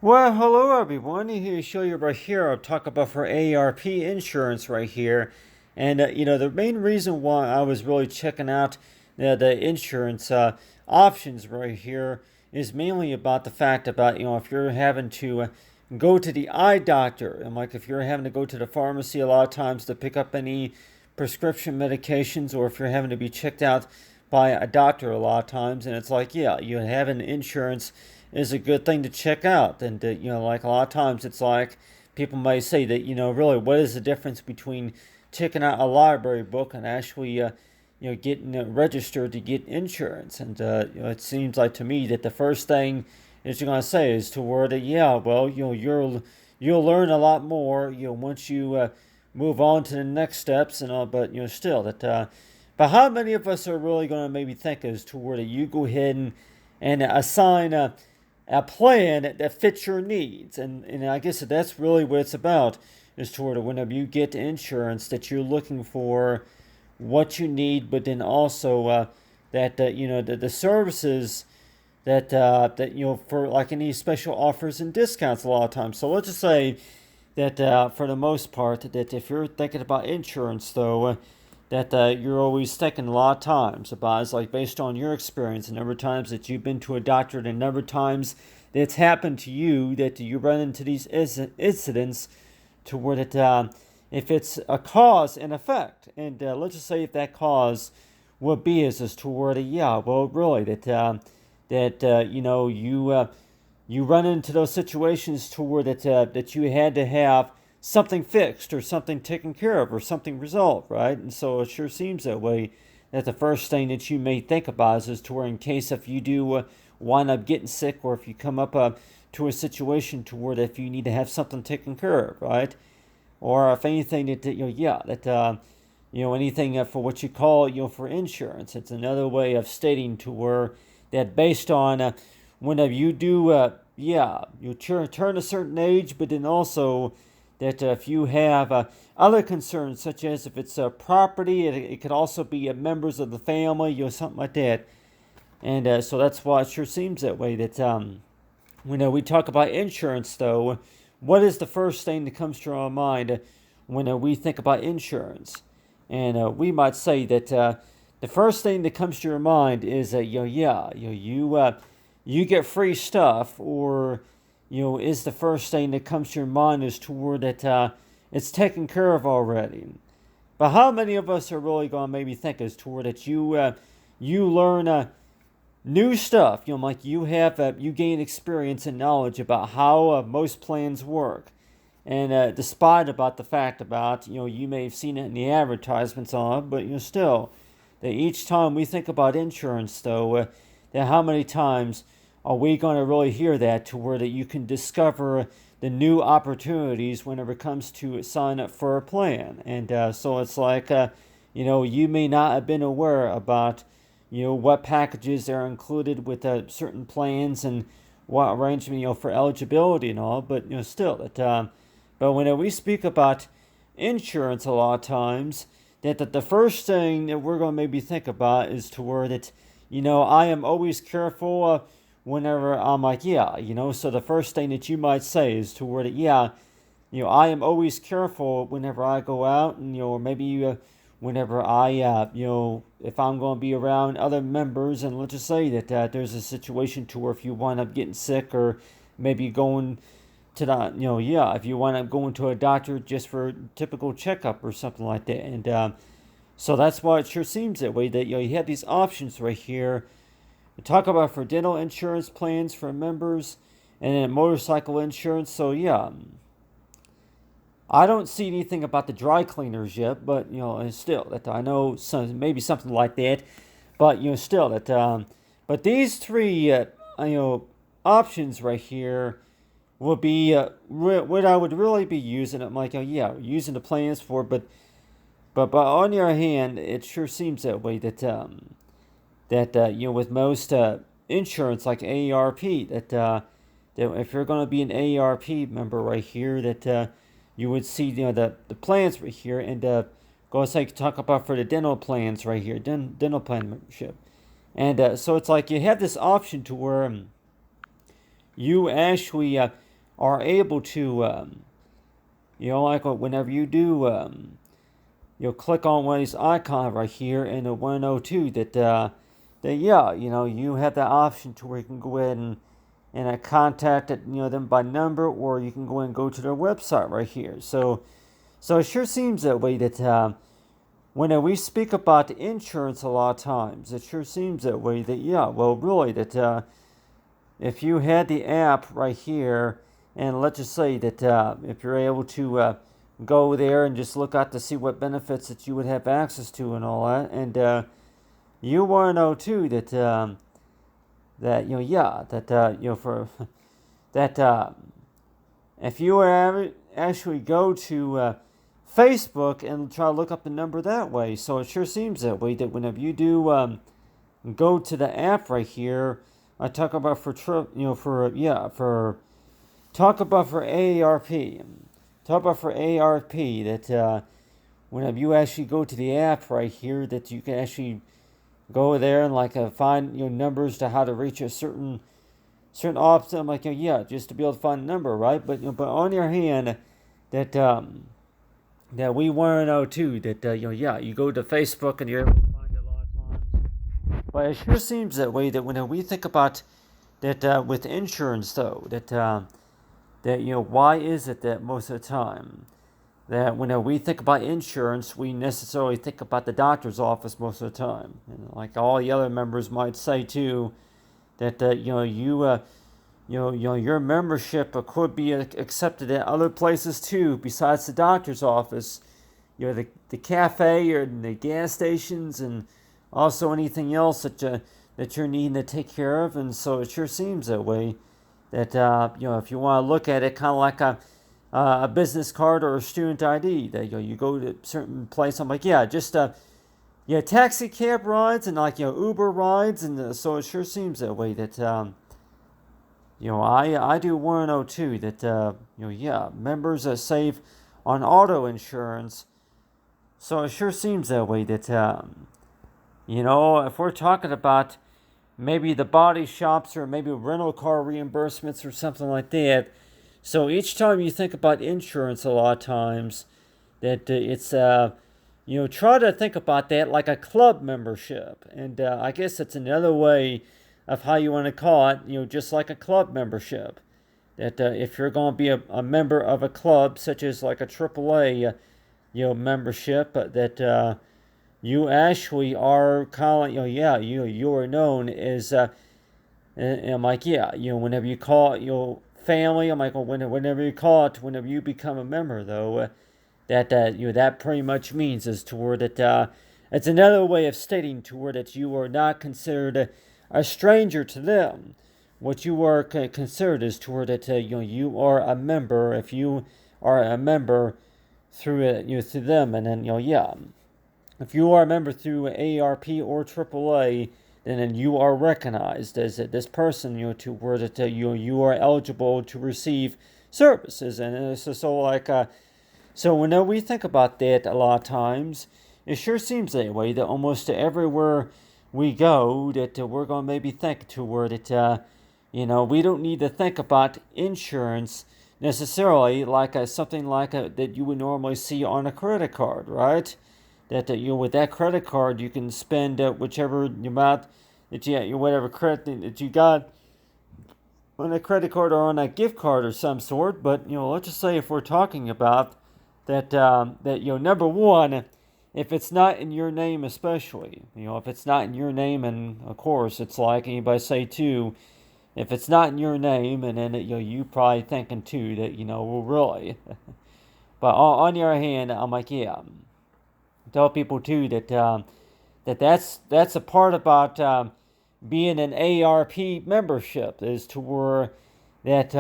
Well, hello everyone. Here to show you right here. I'll talk about for AARP insurance right here, and the main reason why I was really checking out the insurance options right here is mainly about the fact about if you're having to go to the eye doctor, and like if you're having to go to the pharmacy a lot of times to pick up any prescription medications, or if you're having to be checked out by a doctor a lot of times, and it's like, yeah, you having insurance is a good thing to check out. And like a lot of times, it's like people may say that really, what is the difference between checking out a library book and actually getting registered to get insurance? And it seems like to me that the first thing that you're gonna say is toward it, yeah, well, you'll learn a lot more once you move on to the next steps and all. But still that. But how many of us are really going to maybe think as toward it? You go ahead and assign a plan that fits your needs. And I guess that's really what it's about, is toward whenever you get insurance that you're looking for what you need, but then also that the services that for like any special offers and discounts a lot of times. So let's just say that for the most part, that if you're thinking about insurance though, that you're always thinking a lot of times about is like based on your experience, the number of times that you've been to a doctor, the number of times that it's happened to you that you run into these incidents to where that if it's a cause and effect, and let's just say if that cause would be is toward yeah, well, really you run into those situations to where that you had to have something fixed or something taken care of or something resolved, right? And so it sure seems that way, that the first thing that you may think about is to where in case if you do wind up getting sick, or if you come up to a situation to where that if you need to have something taken care of, right? Or if anything that anything for what you call for insurance. It's another way of stating to where that based on whenever you do you turn a certain age, but then also that if you have other concerns, such as if it's property, it could also be members of the family, something like that. And so that's why it sure seems that way. That when we talk about insurance, though, what is the first thing that comes to our mind when we think about insurance? And we might say that the first thing that comes to your mind is you get free stuff, or is the first thing that comes to your mind is toward that it's taken care of already. But how many of us are really going to maybe think is toward that you learn new stuff, like you gain experience and knowledge about how most plans work. And despite about the fact about you may have seen it in the advertisements on, but still that each time we think about insurance though, that how many times are we going to really hear that to where that you can discover the new opportunities whenever it comes to sign up for a plan. And so it's like you may not have been aware about what packages are included with certain plans and what arrangement for eligibility and all, but still that but when we speak about insurance a lot of times, that the first thing that we're going to maybe think about is to where that I am always careful whenever I'm like, so the first thing that you might say is to where that, I am always careful whenever I go out, and or maybe whenever I if I'm going to be around other members, and let's just say that there's a situation to where if you wind up getting sick, or maybe going to the if you wind up going to a doctor just for a typical checkup or something like that. And so that's why it sure seems that way, that you have these options right here. We talk about for dental insurance plans for members, and then motorcycle insurance. So I don't see anything about the dry cleaners yet, but still that I know maybe something like that. But still that but these three options right here will be what I would really be using. I'm like, using the plans for, but on the other hand, it sure seems that way that with most insurance like AARP, that if you're going to be an AARP member right here, that you would see the plans right here, and go ahead talk about for the dental plans right here, dental plan membership. And so it's like you have this option to where you actually are able to, like whenever you do, you'll click on one of these icons right here in the 102 that yeah, you have that option to where you can go ahead and contact it, them by number, or you can go and go to their website right here. So it sure seems that way that when we speak about insurance a lot of times, it sure seems that way that yeah, well, really that if you had the app right here, and let's just say that if you're able to go there and just look out to see what benefits that you would have access to and all that, and you want to know too that yeah, that for that if you were actually go to Facebook and try to look up the number that way, so it sure seems that way that whenever you do go to the app right here, I talk about for talk about for AARP, talk about for AARP that whenever you actually go to the app right here, that you can actually go there and like find numbers to how to reach a certain option. I'm like yeah, just to be able to find a number, right? But but on your hand, that that we want to know too that yeah, you go to Facebook and you're able to find a lot of times. But it sure seems that way that when we think about that with insurance though, that why is it that most of the time that when we think about insurance, we necessarily think about the doctor's office most of the time, and like all the other members might say too, that your membership could be accepted at other places too besides the doctor's office. The cafe or the gas stations, and also anything else that you're needing to take care of. And so it sure seems that way that if you want to look at it kind of like a business card or a student ID, that you go to a certain place. I'm like yeah, just taxi cab rides and like Uber rides, and so it sure seems that way that I do want to know too that yeah, members save on auto insurance. So it sure seems that way that if we're talking about maybe the body shops or maybe rental car reimbursements or something like that. So each time you think about insurance, a lot of times that it's try to think about that like a club membership, and I guess it's another way of how you want to call it. Just like a club membership. That if you're going to be a member of a club, such as like a AAA, membership, that you actually are kind of yeah, you are known as and I'm like yeah, whenever you call it family, I'm like well, whenever you call it, whenever you become a member though, that pretty much means is toward that it's another way of stating toward that you are not considered a stranger to them. What you are considered is toward that you are a member if you are a member through it through them, and then yeah. If you are a member through AARP or AAA, then you are recognized as this person, to where that you are eligible to receive services, and it's so like so whenever we think about that, a lot of times it sure seems that way that almost everywhere we go that we're going to maybe think to where that we don't need to think about insurance necessarily like something like that you would normally see on a credit card, right? That with that credit card you can spend whichever amount that whatever credit that you got on a credit card or on a gift card or some sort. But let's just say if we're talking about that number one, if it's not in your name, especially if it's not in your name, and of course it's like anybody say too, if it's not in your name, and then you probably thinking too that well really. But on the other hand, I'm like yeah, tell people too that that's a part about being an AARP membership is to where that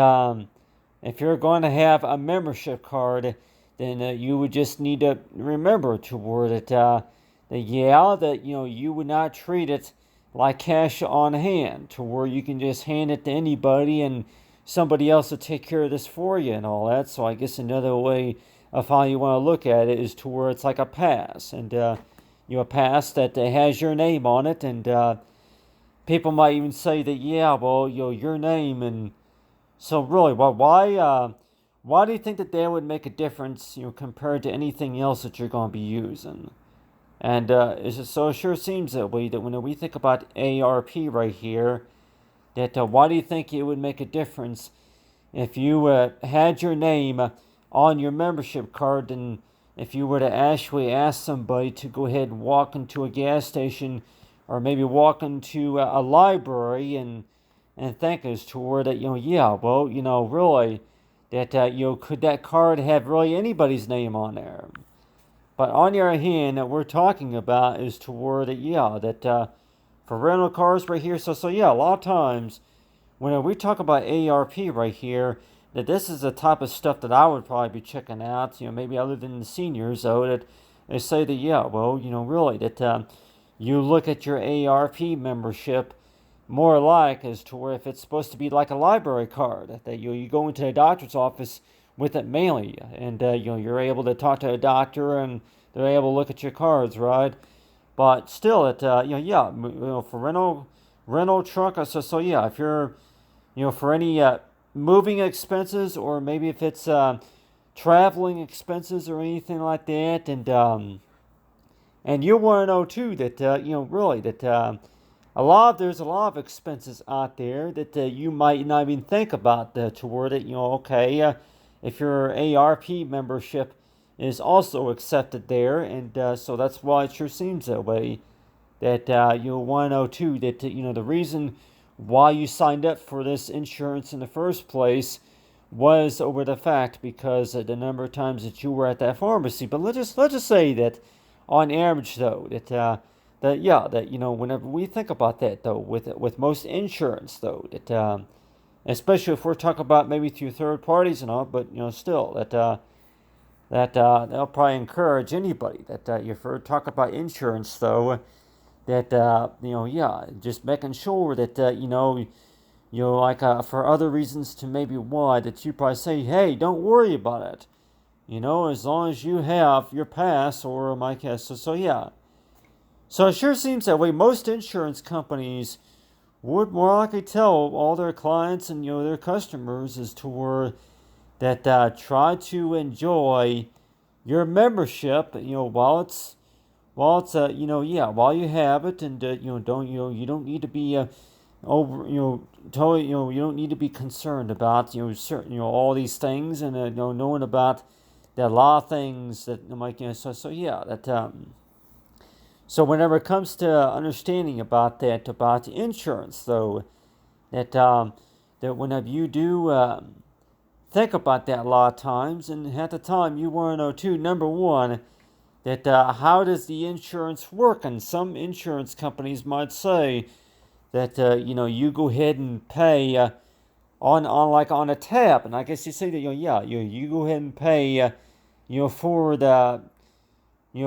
if you're going to have a membership card, then you would just need to remember to where that you would not treat it like cash on hand, to where you can just hand it to anybody and somebody else will take care of this for you and all that. So I guess another way of how you want to look at it is to where it's like a pass, and a pass that has your name on it, and people might even say that yeah, well your name and So really, why do you think that that would make a difference, compared to anything else that you're going to be using? And so it sure seems that way that when we think about ARP right here, that why do you think it would make a difference if you had your name on your membership card, and if you were to actually ask somebody to go ahead and walk into a gas station or maybe walk into a library and think as to where that, yeah, well, really, that, could that card have really anybody's name on there? But on the other hand, that we're talking about is toward that, yeah, that for rental cars right here. So yeah, a lot of times when we talk about AARP right here, that this is the type of stuff that I would probably be checking out. Maybe other than the seniors, though, that they say that, yeah, well, really, that you look at your AARP membership more like as to where if it's supposed to be like a library card, that you go into a doctor's office with it mainly, and you're able to talk to a doctor and they're able to look at your cards, right? But still, it yeah, for rental truck. So yeah, if you're for any moving expenses, or maybe if it's traveling expenses or anything like that, and you want to know too that really that there's a lot of expenses out there that you might not even think about toward it. Okay, if your AARP membership is also accepted there, and so that's why it sure seems that way. That you'll want to know too that the reason why you signed up for this insurance in the first place was over the fact because of the number of times that you were at that pharmacy. But let's just say that on average though that yeah that whenever we think about that though with most insurance though that especially if we're talking about maybe through third parties and all, but still that they'll probably encourage anybody that if we're talking about insurance though, that yeah, just making sure that like for other reasons to maybe why that you probably say, hey, don't worry about it, as long as you have your pass or my case. So yeah, so it sure seems that way. Most insurance companies would more likely tell all their clients and their customers as to where that try to enjoy your membership, yeah, while you have it, and don't you don't need to be over totally you don't need to be concerned about certain all these things, and knowing about that a lot of things that like so yeah that so whenever it comes to understanding about that about insurance though, that that whenever you do think about that a lot of times, and at the time you want to know too, number one, that how does the insurance work? And some insurance companies might say that you go ahead and pay on like on a tab, and I guess you say that yeah you go ahead and pay for the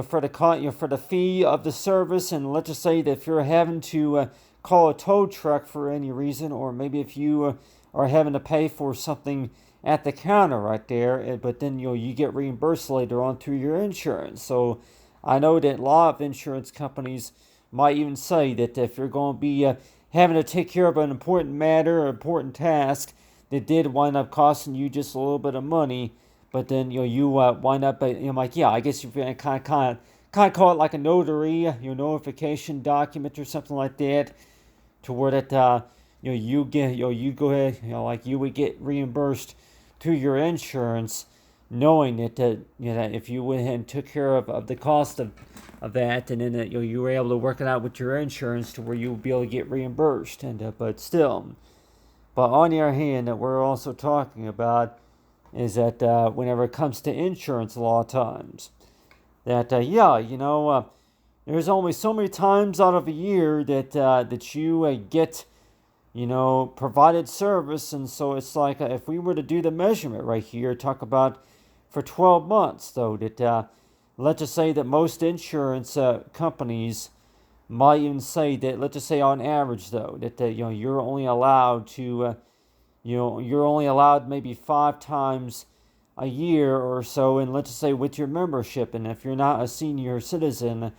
for the for the fee of the service, and let's just say that if you're having to call a tow truck for any reason, or maybe if you are having to pay for something at the counter right there, but then you get reimbursed later on through your insurance. So I know that a lot of insurance companies might even say that if you're going to be having to take care of an important matter or important task that did wind up costing you just a little bit of money, but then you wind up like, yeah, I guess you kind of call it like a notary, notification document or something like that, to where that you get you go ahead, like you would get reimbursed through your insurance, knowing that that if you went ahead and took care of the cost of that, and then you were able to work it out with your insurance to where you would be able to get reimbursed, and but still. But on the other hand, that we're also talking about is that whenever it comes to insurance, a lot of times that yeah, there's only so many times out of a year that that you get provided service, and so it's like if we were to do the measurement right here, talk about for 12 months, though, that let's just say that most insurance companies might even say that, let's just say on average, though, that you're only allowed to you're only allowed maybe 5 times a year or so, and let's just say with your membership, and if you're not a senior citizen,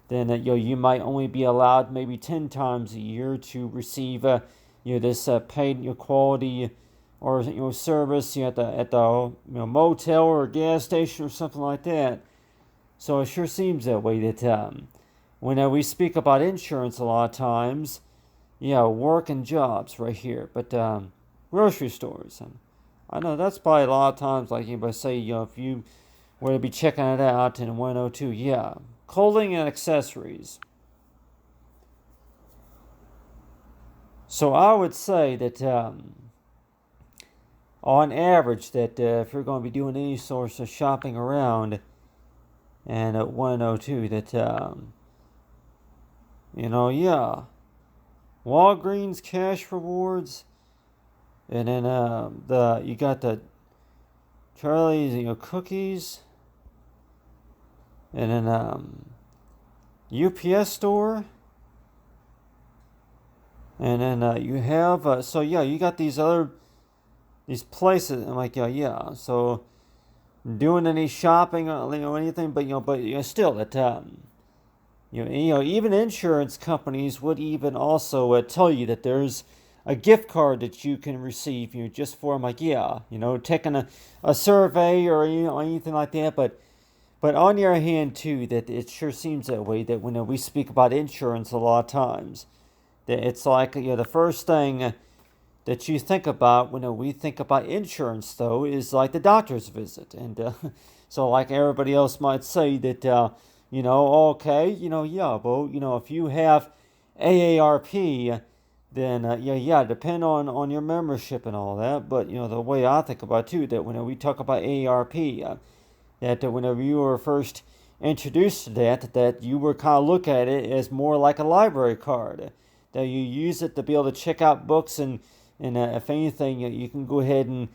then you might only be allowed maybe 10 times a year to receive this paid quality or service at the motel or gas station or something like that. So it sure seems that way that when we speak about insurance a lot of times, yeah, work and jobs right here, but grocery stores. I know that's probably a lot of times like anybody say, if you were to be checking it out in 102, yeah, clothing and accessories. So I would say that on average that if you're going to be doing any source of shopping around and at 102 that yeah, Walgreens cash rewards, and then the you got the Charlie's cookies, and then UPS store, and then you have so yeah, you got these places. I'm like, yeah. So doing any shopping or anything, but still that even insurance companies would even also tell you that there's a gift card that you can receive, just for. I'm like, yeah, taking a survey or anything like that, but on the other hand too, that it sure seems that way that when we speak about insurance a lot of times, that it's like the first thing that you think about when we think about insurance, though, is like the doctor's visit. And so, like everybody else might say, that, okay, yeah, well, if you have AARP, then, yeah, depend on your membership and all that. But, the way I think about it, too, that when we talk about AARP, that whenever you were first introduced to that you were kind of look at it as more like a library card, that you use it to be able to check out books, and if anything, you can go ahead and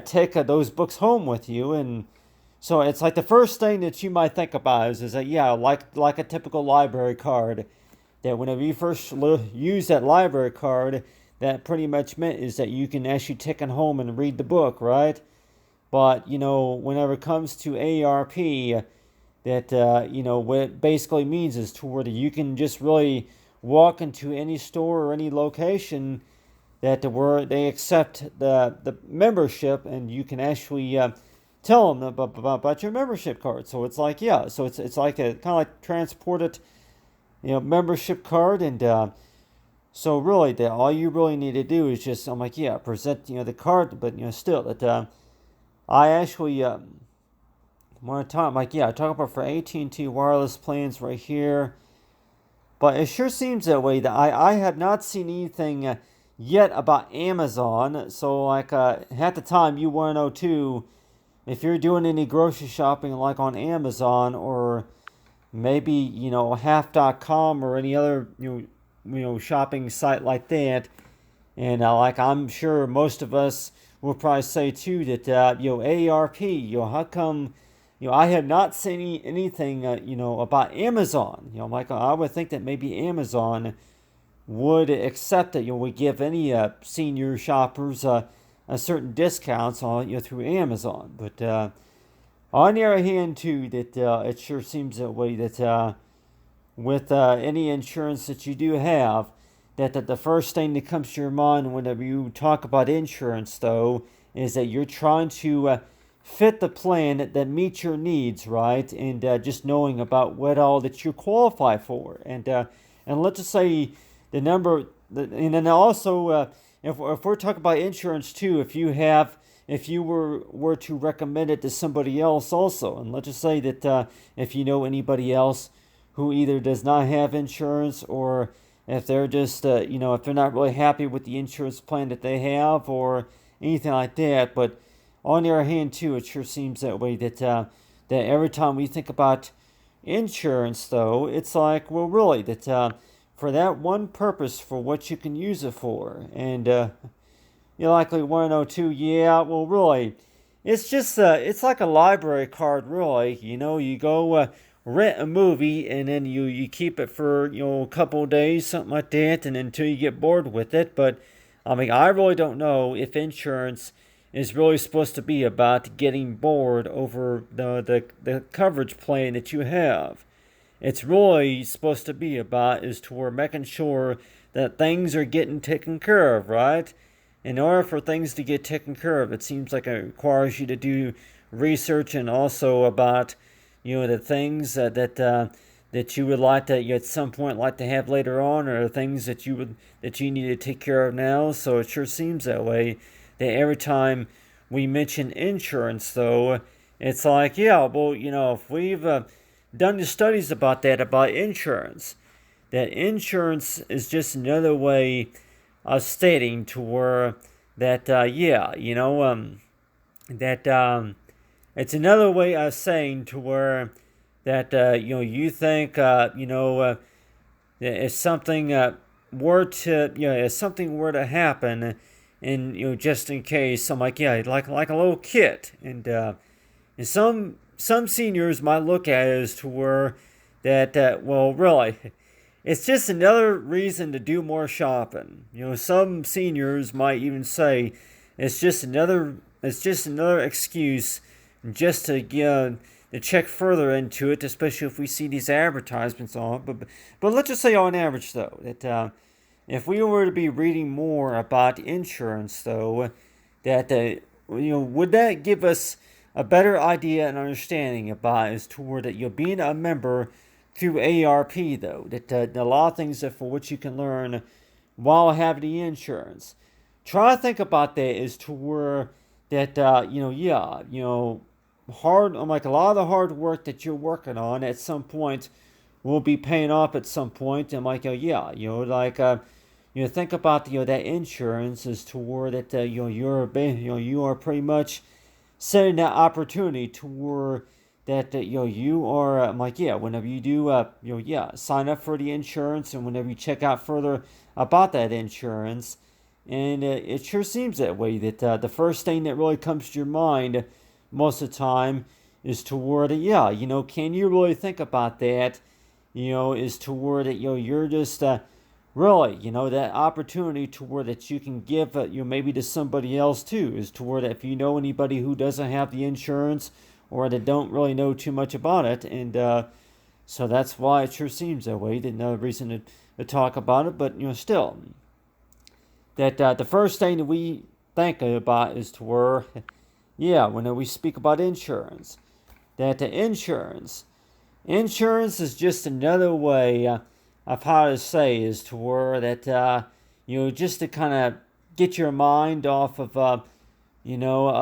take those books home with you. And so it's like the first thing that you might think about is that like a typical library card, that whenever you first use that library card, that pretty much meant is that you can actually take it home and read the book, right? But whenever it comes to AARP, that what it basically means is to where you can just really walk into any store or any location that they accept the membership, and you can actually tell them about your membership card. So it's like so it's like a kind of like transported membership card. And so really that all you really need to do is just, I'm like, present the card. But still that I actually want to talk, like, talk about for AT&T wireless plans right here. But it sure seems that way that I have not seen anything yet about Amazon. So like at the time you want to know too, if you're doing any grocery shopping like on Amazon, or maybe half.com or any other shopping site like that. And like I'm sure most of us will probably say too that AARP, how come I have not seen anything about Amazon. Like I would think that maybe Amazon would accept that we give any senior shoppers a certain discounts on through Amazon. But on the other hand too, that it sure seems that way that with any insurance that you do have, that the first thing that comes to your mind whenever you talk about insurance, though, is that you're trying to fit the plan that meets your needs, right? And just knowing about what all that you qualify for. And let's just say the number, and then also, if we're talking about insurance too, if you were to recommend it to somebody else also, and let's just say that if you know anybody else who either does not have insurance, or if they're just if they're not really happy with the insurance plan that they have or anything like that. But on the other hand too, it sure seems that way that every time we think about insurance, though, it's like, well, really that for that one purpose, for what you can use it for. And you likely want to know too, well, really, it's just it's like a library card, really. You go rent a movie, and then you keep it for a couple of days, something like that, and until you get bored with it. But I mean, I really don't know if insurance is really supposed to be about getting bored over the coverage plan that you have. It's really supposed to be about is toward making sure that things are getting taken care of, right? in order for things to get taken care of, it seems like it requires you to do research and also about, the things that you would like to at some point like to have later on, or things that you need to take care of now. So it sure seems that way. That every time we mention insurance, though, it's like, yeah, well, if we've done the studies about insurance, that insurance is just another way of stating to where that, it's another way of saying to where that, you think, if something if something were to happen, and just in case, I'm like, yeah, like a little kid, and some seniors might look at it as to where that, well, really, it's just another reason to do more shopping. Some seniors might even say it's just another excuse just to check further into it, especially if we see these advertisements on it. But let's just say on average, though, that if we were to be reading more about insurance, though, that would that give us a better idea and understanding about as toward that being a member through AARP, though, that a lot of things that for which you can learn while having the insurance. Try to think about that as to where that hard, like a lot of the hard work that you're working on at some point will be paying off at some point. And like, think about that insurance as to where that you are pretty much setting that opportunity to where that you are whenever you do sign up for the insurance, and whenever you check out further about that insurance, and it sure seems that way that the first thing that really comes to your mind most of the time is toward can you really think about that, is toward it, you're just really, that opportunity toward that you can give maybe to somebody else too, is toward that if you know anybody who doesn't have the insurance or that don't really know too much about it. And so that's why it sure seems that way. There's no reason to talk about it, but still that the first thing that we think about is to where when we speak about insurance, that the insurance is just another way of how to say is to where that just to kind of get your mind off of of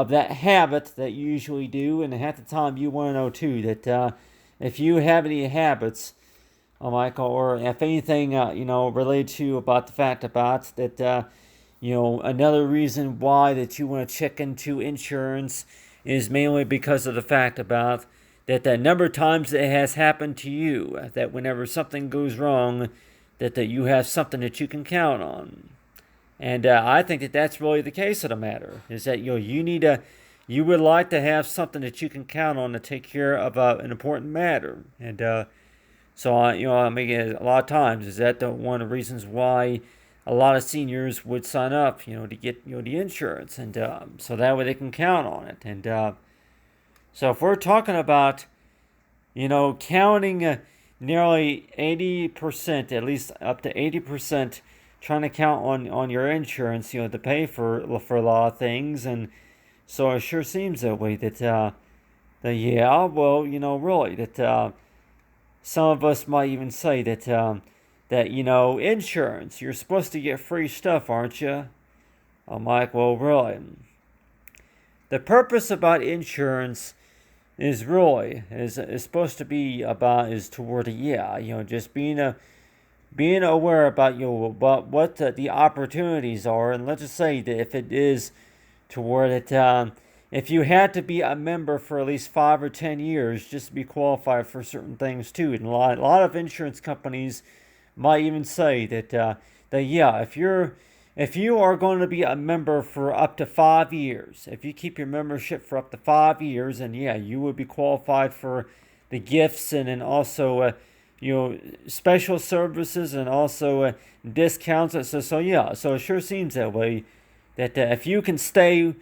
that habit that you usually do. And half the time you want to know too that if you have any habits, Michael, or if anything related to about the fact about that another reason why that you want to check into insurance is mainly because of the fact about that the number of times that it has happened to you, that whenever something goes wrong, that you have something that you can count on. And I think that that's really the case of the matter, is that you would like to have something that you can count on to take care of an important matter. And so I mean, a lot of times is that one of the reasons why a lot of seniors would sign up, to get the insurance, and so that way they can count on it. And so if we're talking about counting nearly 80%, at least up to 80%, trying to count on your insurance, to pay for a lot of things. And so it sure seems that way that really that some of us might even say that insurance, you're supposed to get free stuff, aren't you? I'm like, well, really, the purpose about insurance is really is supposed to be about is toward just being aware about about what the opportunities are. And let's just say that if it is toward it, if you had to be a member for at least 5 or 10 years just to be qualified for certain things too. And a lot of insurance companies might even say that if you are going to be a member for up to 5 years, if you keep your membership for up to 5 years, and you would be qualified for the gifts, and then also special services, and also discounts. So it sure seems that way that if you can stay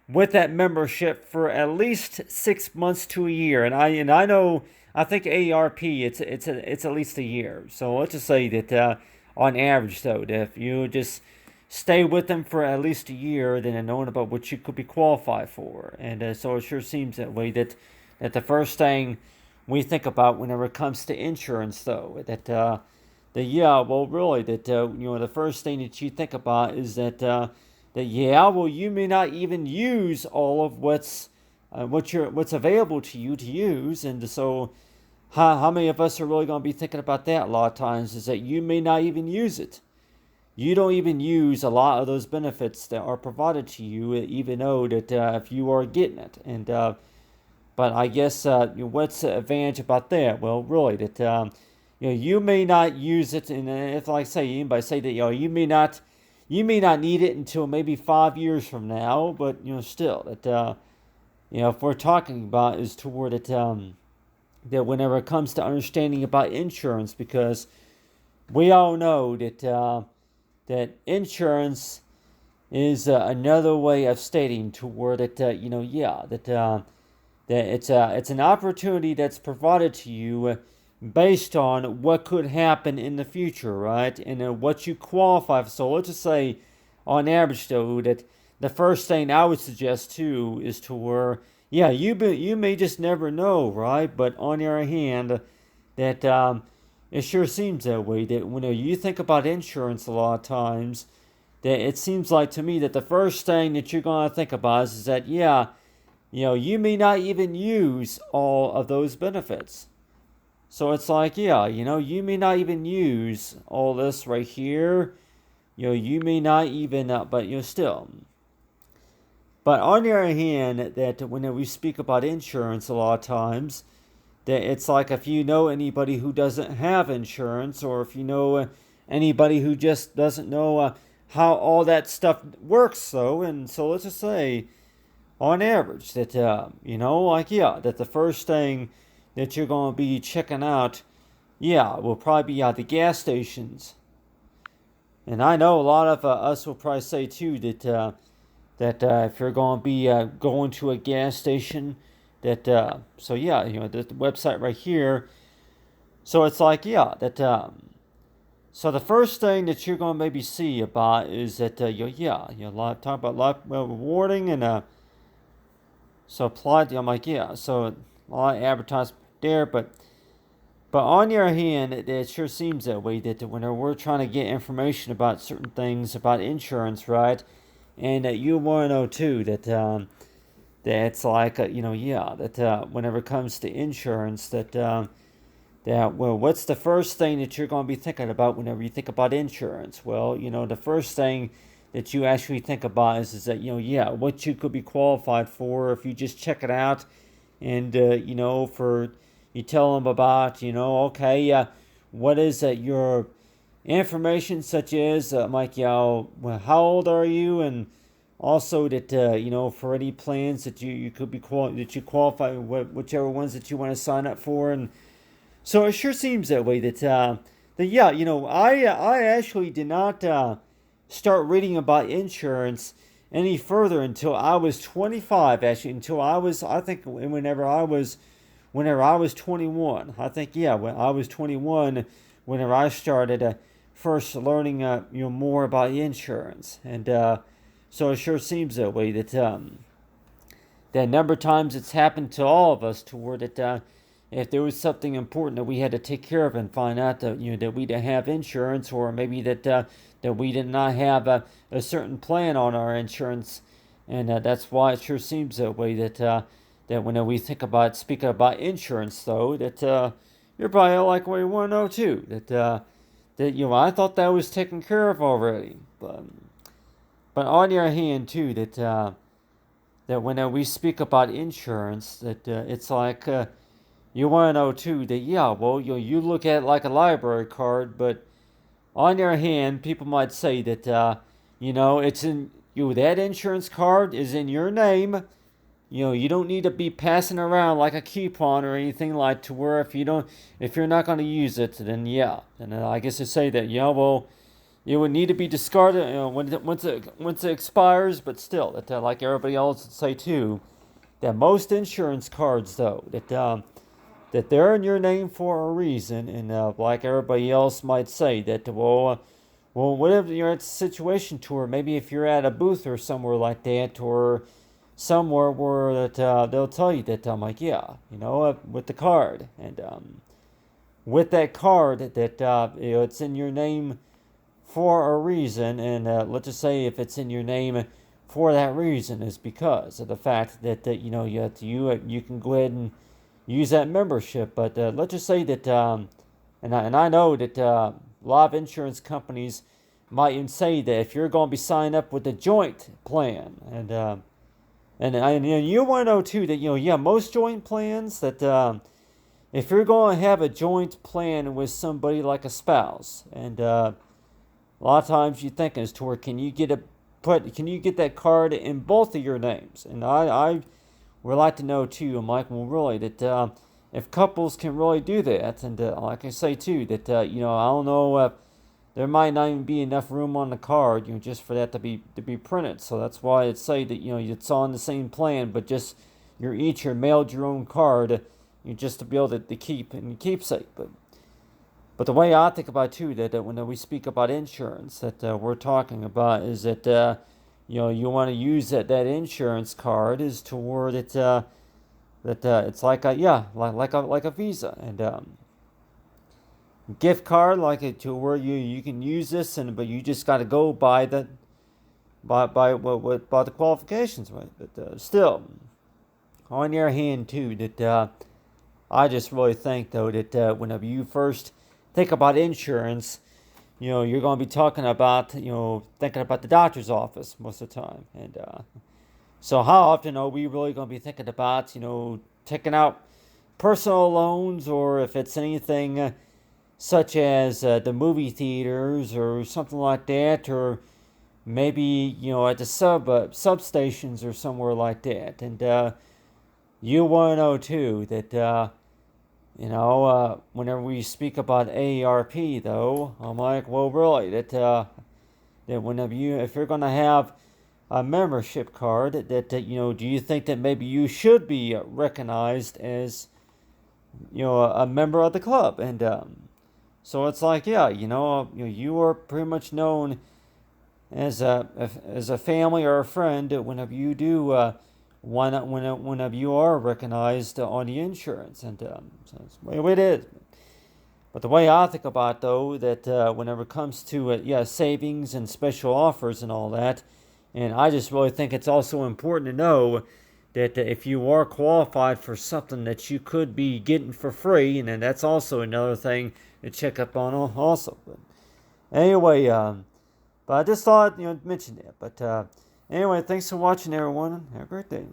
with that membership for at least 6 months to a year, and I know. I think AARP, it's at least a year. So let's just say that on average, though, that if you just stay with them for at least a year, then knowing about what you could be qualified for. And so it sure seems that way that the first thing we think about whenever it comes to insurance, though, that yeah, well, really, that the first thing that you think about is that yeah, well, you may not even use all of what's available to you to use, and so how many of us are really going to be thinking about that a lot of times is that you may not even use it. You don't even use a lot of those benefits that are provided to you, even though that if you are getting it. And but I guess what's the advantage about that? Well, really, that you may not use it, and if like say anybody say that you may not need it until maybe 5 years from now, but still that if we're talking about is toward it that whenever it comes to understanding about insurance, because we all know that insurance is another way of stating toward it that it's an opportunity that's provided to you based on what could happen in the future, right? And what you qualify for. So let's just say, on average, though, that the first thing I would suggest too is to where, yeah, you may just never know, right? But on the other hand, that it sure seems that way. That when you think about insurance, a lot of times, that it seems like to me that the first thing that you're gonna think about is that yeah, you may not even use all of those benefits. So it's like, yeah, you may not even use all this right here. You may not even, but still. But on the other hand, that when we speak about insurance, a lot of times, that it's like if you know anybody who doesn't have insurance, or if you know anybody who just doesn't know how all that stuff works, and so let's just say, on average, that that the first thing that you're going to be checking out, yeah, will probably be the gas stations. And I know a lot of us will probably say too that if you're going to be going to a gas station, that so yeah, the website right here. So it's like yeah, that so the first thing that you're going to maybe see about is that talk about a lot rewarding and so applied. I'm like yeah, so a lot of advertisement there, but on the other hand, it sure seems that way that whenever we're trying to get information about certain things about insurance, right? And you want to know too that it's like that whenever it comes to insurance, that well, what's the first thing that you're going to be thinking about whenever you think about insurance? Well, the first thing that you actually think about is that what you could be qualified for if you just check it out, and for you tell them about okay, what is your information, such as like well, how old are you, and also that for any plans that you could be that you qualify, whichever ones that you want to sign up for. And so it sure seems that way that yeah, I actually did not start reading about insurance any further until I was 25. Actually, until I think whenever I was 21. I think yeah, when I was 21, whenever I started first learning more about insurance. And so it sure seems that way that a number of times it's happened to all of us to where that if there was something important that we had to take care of and find out that that we didn't have insurance, or maybe that we did not have a certain plan on our insurance, and that's why it sure seems that way that when we think about speaking about insurance, though, that you're probably like, well, you want to know too that I thought that was taken care of already, but on the other hand too that when we speak about insurance, that it's like you want to know too that yeah, well you look at it like a library card, but on the other hand, people might say that it's in that insurance card is in your name. You don't need to be passing around like a coupon or anything like to where if you're not going to use it, then yeah, and I guess to say that well, it would need to be discarded once it expires. But still, that like everybody else would say too, that most insurance cards though that they're in your name for a reason, and like everybody else might say that well, well, whatever you're at a situation to, or maybe if you're at a booth or somewhere like that, or somewhere where that they'll tell you that like, yeah, with the card, and with that card that it's in your name for a reason, and let's just say if it's in your name for that reason is because of the fact that you can go ahead and use that membership. But let's just say that and I know that a lot of insurance companies might even say that if you're going to be signed up with a joint plan, and you want to know too that yeah, most joint plans that if you're going to have a joint plan with somebody like a spouse, and a lot of times you think as to where can you get that card in both of your names? And I would like to know too, Mike, well, really that if couples can really do that, and like I say too, that I don't know, there might not even be enough room on the card, just for that to be printed. So that's why it say that it's on the same plan, but just you're each mailed your own card, just to be able to keep and keepsake. But the way I think about it too, that when we speak about insurance, that we're talking about is that you want to use that insurance card is toward it that it's like a Visa, and gift card like it to where you can use this, but you just got to go by the by the qualifications, right? But still, on your hand too, that I just really think though that whenever you first think about insurance, you're going to be talking about, thinking about the doctor's office most of the time. And so how often are we really going to be thinking about, taking out personal loans, or if it's anything such as the movie theaters or something like that, or maybe, at the substations or somewhere like that. And you want to know too that whenever we speak about AARP, though, I'm like, well, really, that whenever if you're going to have a membership card, that do you think that maybe you should be recognized as, a member of the club? And so it's like, yeah, you are pretty much known as a family or a friend whenever you do. Whenever you are recognized on the insurance, and so that's the way it is. But the way I think about it, though, that whenever it comes to savings and special offers and all that, and I just really think it's also important to know that if you are qualified for something that you could be getting for free, and then that's also another thing to check up on also. But anyway, but I just thought mention that. But anyway, thanks for watching, everyone. Have a great day.